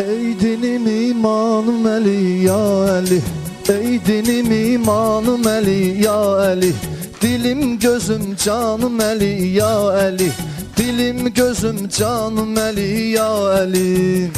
Ey dinim imanım Əli ya Əli, ey dinim imanım Əli ya Əli, dilim gözüm canım Əli ya Əli, dilim gözüm canım Əli ya Əli.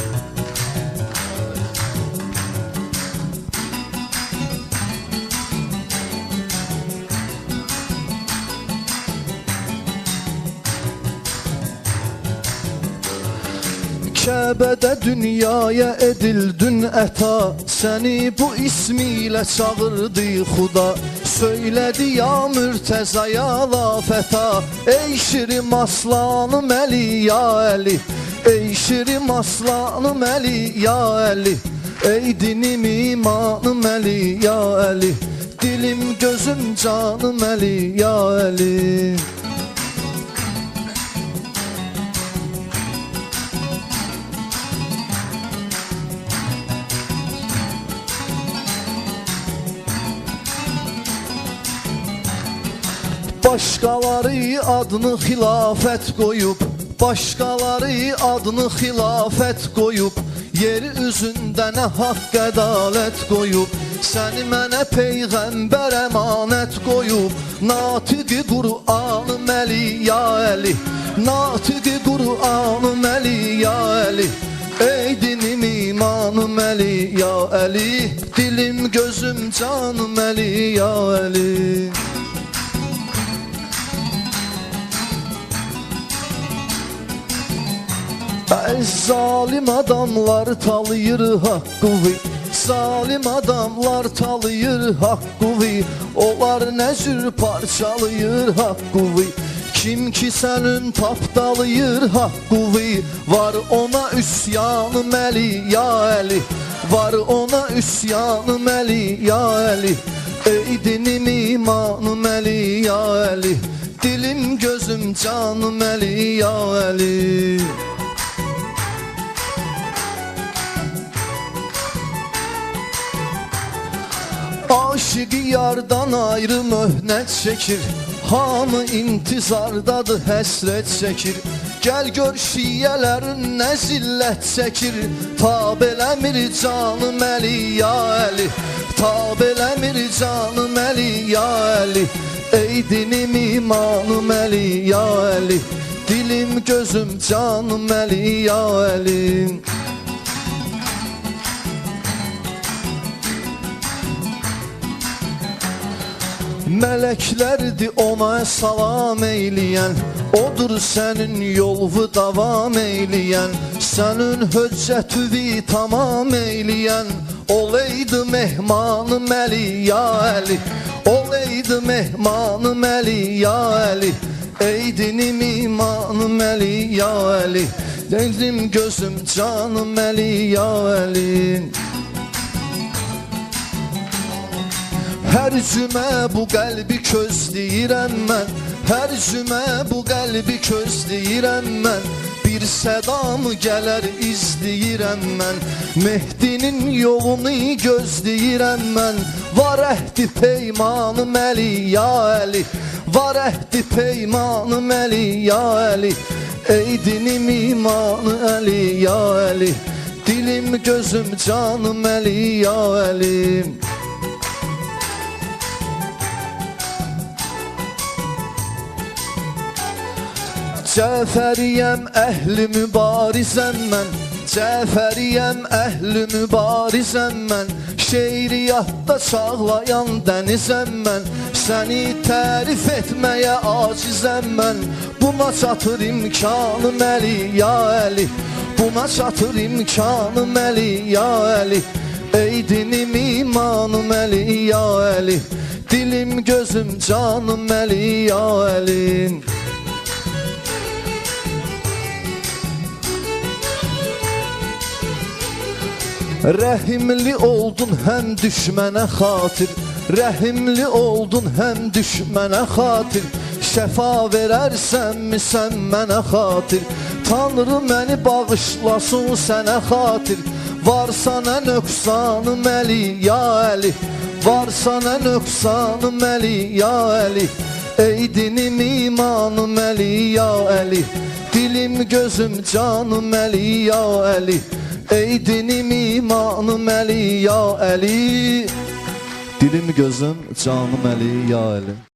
Kəbədə dünyaya edildin əta, səni bu ismiyle çağırdı Xuda. Söylədi ya Mürtəza ya lafəta, ey şirim aslanım Əli ya Əli, ey şirim aslanım Əli ya Əli, ey dinim imanım Əli ya Əli, dilim gözüm canım Əli ya Əli. Başqaları adını xilafət qoyub, başqaları adını xilafət qoyub, yeri üzündə nə haqq ədalət qoyub, səni mənə peyğəmbər əmanət qoyub. Natiqi Qur'anım Əli ya Əli, natiqi Qur'anım Əli ya Əli, ey dinim imanım Əli ya Əli, dilim gözüm canım Əli ya Əli. Zalim adamlar talayır haqqı, zalim adamlar talayır haqqı, onlar nə cür parçalayır haqqı. Kim ki sənin tapdalayır haqqı, var ona üsyanım Əli ya Əli, var ona üsyanım Əli ya Əli, ey dinim imanım Əli ya Əli, dilim gözüm canım Əli ya Əli. Aşıqı yardan ayrı möhnət çəkir, hamı intizardadır həsrət çəkir. Gəl gör şiyələrin nə zillət çəkir, tab eləmir canım Əli ya Əli, tab eləmir canım Əli ya Əli, ey dinim imanım Əli ya Əli, dilim gözüm canım Əli ya Əli. Mələklərdi ona salam eyləyən, odur sənin yolvu davam eyləyən, sənin höccətüvi tamam eyləyən, olaydı mehmanım Əli ya Əli, olaydı mehmanım Əli ya Əli, ey dinim imanım Əli ya Əli, dilim gözüm canım Əli ya Əli. Hər cümə bu qəlbi közləyirəm mən, hər cümə bu qəlbi közləyirəm mən, bir sədamı gələr izləyirəm mən, Mehdinin yolunu gözləyirəm mən. Var əhdi peymanım Əli ya Əli, var əhdi peymanım Əli ya Əli, ey dinim imanı Əli ya Əli, dilim gözüm canım Əli ya Əli. Cəfəriyəm əhli mübarizəm mən, Cəfəriyəm əhli mübarizəm mən, şeiriyyatda çağlayan dənizəm mən, səni tərif etməyə acizəm mən. Buna çatır imkanım Əli ya Əli, buna çatır imkanım Əli ya Əli, ey dinim imanım Əli ya Əli, dilim gözüm canım Əli ya Əli. Rəhimli oldun həm düşmənə xatir, rəhimli oldun həm düşmənə xatir, şəfa verərsənmi sən mənə xatir, Tanrı məni bağışlasın sənə xatir. Var sana nöqsanım Əli ya Əli, var sana nöqsanım Əli ya Əli, ey dinim imanım Əli ya Əli, dilim gözüm canım Əli ya Əli, Ey dinim imanım Əli ya Əli, dilim gözüm canım Əli ya Əli.